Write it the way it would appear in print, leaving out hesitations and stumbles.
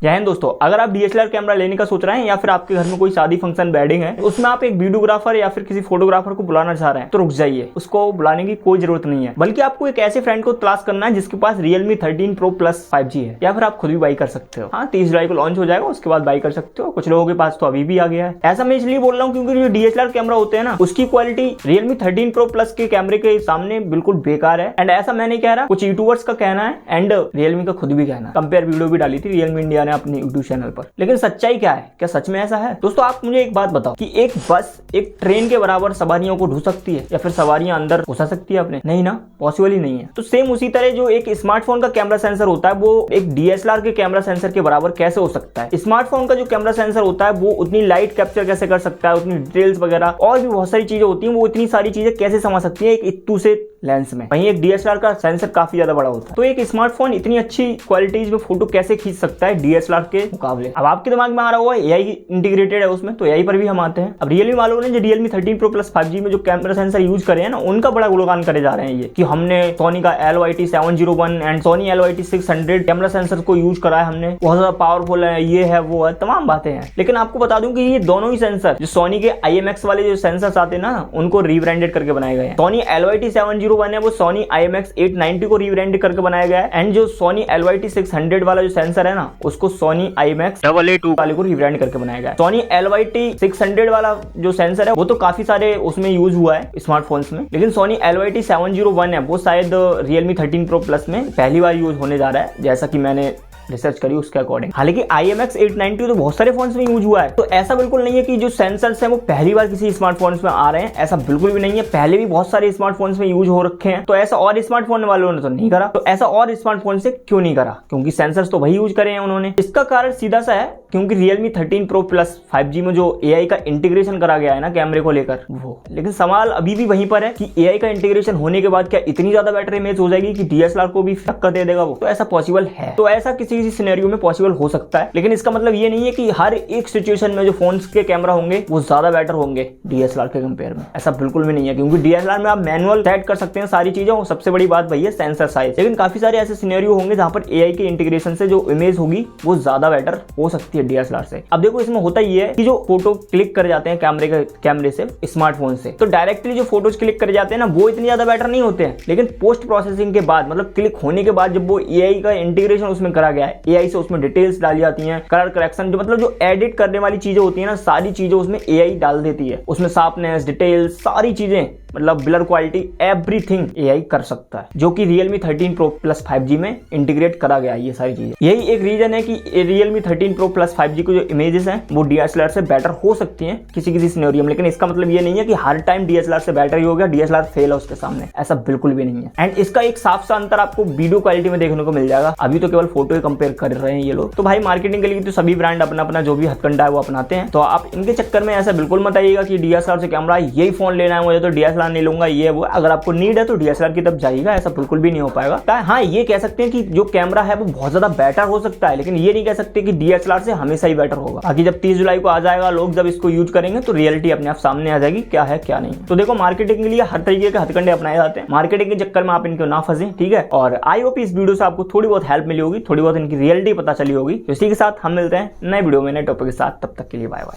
जय हिंद दोस्तों, अगर आप डीएसएलआर कैमरा लेने का सोच रहे हैं या फिर आपके घर में कोई शादी फंक्शन वेडिंग है, उसमें आप एक वीडियोग्राफर या फिर किसी फोटोग्राफर को बुलाना चाह रहे हैं तो रुक जाइए, उसको बुलाने की कोई जरूरत नहीं है। बल्कि आपको एक ऐसे फ्रेंड को तलाश करना है जिसके पास Realme 13 Pro Plus 5G है, या फिर आप खुद भी बाई कर सकते हो। हाँ, 30 जुलाई को लॉन्च हो जाएगा, उसके बाद बाई कर सकते हो। कुछ लोगों के पास तो अभी भी आ गया है। ऐसा मैं इसलिए बोल रहा हूँ क्योंकि जो डीएसएलआर कैमरा होते हैं ना, उसकी क्वालिटी Realme 13 Pro Plus के कैमरे के सामने बिल्कुल बेकार है। एंड ऐसा मैं नहीं कह रहा, कुछ यूट्यूबर्स का कहना है एंड Realme का खुद भी कहना है। कंपेयर वीडियो भी डाली थी Realme इंडिया ने अपनी यूट्यूब चैनल पर। लेकिन सच्चाई क्या है? क्या सच में ऐसा है? दोस्तों, आप मुझे एक बात बताओ कि एक बस एक ट्रेन के बराबर सवारियों को ढो सकती है या फिर सवारियां अंदर घुसा सकती है अपने? नहीं ना, पॉसिबल ही नहीं है। तो सेम उसी तरह जो एक स्मार्टफोन का कैमरा सेंसर होता है वो एक डीएसएलआर के कैमरा सेंसर के बराबर कैसे हो सकता है? स्मार्टफोन का जो कैमरा सेंसर होता है वो उतनी लाइट कैप्चर कैसे कर सकता है, उतनी डिटेल्स वगैरह और भी बहुत सारी चीजें होती हैं, वो इतनी सारी चीजें कैसे समा सकती है एक इत्तू से लेंस में? वहीं एक डीएसएलआर का सेंसर काफी ज्यादा बड़ा होता है। तो एक स्मार्टफोन इतनी अच्छी क्वालिटीज में फोटो कैसे खींच सकता है डीएसएलआर के मुकाबले? अब आपके दिमाग में आ रहा होगा एआई इंटीग्रेटेड है उसमें, तो एआई पर भी हम आते हैं। अब Realme वालों ने जो Realme 13 Pro Plus 5G में जो कैमरा सेंसर यूज करे हैं ना, उनका बड़ा गुणगान करे जा रहे हैं ये कि हमने सोनी का LYT701 and Soni LYT600 camera sensor को यूज करा है, हमने बहुत ज्यादा पावरफुल है, ये है वो है, तमाम बातें हैं। लेकिन आपको बता दूं कि ये दोनों ही सेंसर जो सोनी के IMX वाले जो सेंसर्स आते हैं ना, उनको रीब्रांडेड करके बनाए गए हैं। सोनी LYT701 है वो सोनी IMX 890 को रीब्रांड करके बनाया गया है, एंड जो सोनी LYT600 वाला जो सेंसर है ना, उसको सोनी IMX 882 वाले को रीब्रांड करके बनाया गया है। सोनी LYT600 वाला जो सेंसर है वो तो काफी सारे उसमें यूज हुआ है स्मार्टफोन्स में, लेकिन सोनी LYT701 है वो शायद Realme 13 Pro Plus में पहली बार यूज होने जा रहा है, जैसा कि मैंने रिसर्च करी उसके अकॉर्डिंग। हालांकि IMX 890 तो बहुत सारे फोन्स में यूज हुआ है, तो ऐसा बिल्कुल नहीं है कि जो सेंसर्स हैं वो पहली बार किसी स्मार्टफोन्स में आ रहे हैं, ऐसा बिल्कुल भी नहीं है। पहले भी बहुत सारे स्मार्टफोन्स में यूज हो रखे हैं, तो ऐसा और स्मार्टफोन वालों ने तो नहीं करा। तो ऐसा और स्मार्टफोन से क्यों नहीं करा? क्योंकि सेंसर्स तो वही यूज करे हैं उन्होंने। इसका कारण सीधा सा है, क्योंकि Realme 13 Pro Plus 5G में जो AI का इंटीग्रेशन करा गया है ना कैमरे को लेकर वो, लेकिन सवाल अभी भी वहीं पर है कि AI का इंटीग्रेशन होने के बाद क्या इतनी ज्यादा बेटर इमेज हो जाएगी कि डीएसएलआर को भी टक्कर दे देगा वो? तो ऐसा पॉसिबल है, तो ऐसा किसी सिनेरियो में पॉसिबल हो सकता है, लेकिन इसका मतलब ये नहीं है कि हर एक सिचुएशन में जो फोन्स के कैमरा होंगे वो ज्यादा बेटर होंगे डीएसएलआर के कंपेयर में। ऐसा बिल्कुल भी नहीं है, क्योंकि डीएसएलआर में आप मैनुअल सेट कर सकते हैं सारी चीजें, और सबसे बड़ी बात वही है सेंसर साइज। लेकिन काफी सारे ऐसे सिनेरियो होंगे जहां पर AI के इंटीग्रेशन से जो इमेज होगी वो ज्यादा बेटर हो सकती है डीएसएलआर से। अब देखो, इसमें होता ये है कि जो फोटो क्लिक कर जाते हैं कैमरे से स्मार्टफोन से, तो डायरेक्टली जो फोटोज क्लिक कर जाते हैं ना वो इतनी ज्यादा बेटर नहीं होते हैं, लेकिन पोस्ट प्रोसेसिंग के बाद, मतलब क्लिक होने के बाद, जब वो AI का इंटीग्रेशन उसमें करा गया है, AI से उसमें डिटेल्स डाली जाती हैं, कलर करेक्शन, जो मतलब जो एडिट करने वाली चीजें होती है ना, सारी चीजें उसमें AI डाल देती है। उसमें शार्पनेस, डिटेल्स, सारी चीजें, मतलब ब्लर क्वालिटी, एवरीथिंग AI कर सकता है, जो कि Realme 13 Pro Plus 5G में इंटीग्रेट करा गया है ये सारी चीजें। यही एक रीजन है कि Realme 13 Pro Plus 5G को जो इमेजेस हैं वो DSLR से बेटर हो सकती हैं किसी सिनेरियो में, लेकिन इसका मतलब ये नहीं है कि हर टाइम DSLR से बेटर ही हो गया, DSLR फेल है उसके सामने, ऐसा बिल्कुल भी नहीं है। एंड इसका एक साफ सा अंतर आपको वीडियो क्वालिटी में देखने को मिल जाएगा। अभी तो केवल फोटो ही कंपेयर कर रहे हैं ये लोग, तो भाई मार्केटिंग के लिए तो सभी ब्रांड अपना अपना जो भी हथकंडा है वो अपनाते हैं, तो आप इनके चक्कर में ऐसा बिल्कुल मत आइएगा कि DSLR से कैमरा यही फोन लेना है मुझे तो DSLR नहीं लूंगा, ये वो। अगर आपको नीड है तो DSLR की तरफ जाइएगा, ऐसा बिल्कुल भी नहीं हो पाएगा। हाँ, ये कह सकते हैं कि जो कैमरा है वो बहुत ज्यादा बेटर हो सकता है, लेकिन ये नहीं कह सकते कि DSLR से हमेशा ही बेटर होगा। बाकी जब 30 जुलाई को आ जाएगा, लोग जब इसको यूज करेंगे तो रियलिटी अपने आप सामने आ जाएगी क्या है क्या नहीं। तो देखो, मार्केटिंग के लिए हर तरीके के हथकंडे अपनाए जाते हैं, मार्केटिंग के चक्कर में आप इनको ना फंसे, ठीक है। और आई होप इस वीडियो से आपको थोड़ी बहुत हेल्प मिली होगी, थोड़ी बहुत इनकी रियलिटी पता चली होगी। तो इसी के साथ हम मिलते हैं नए वीडियो में नए टॉपिक के साथ, तब तक के लिए बाय बाय।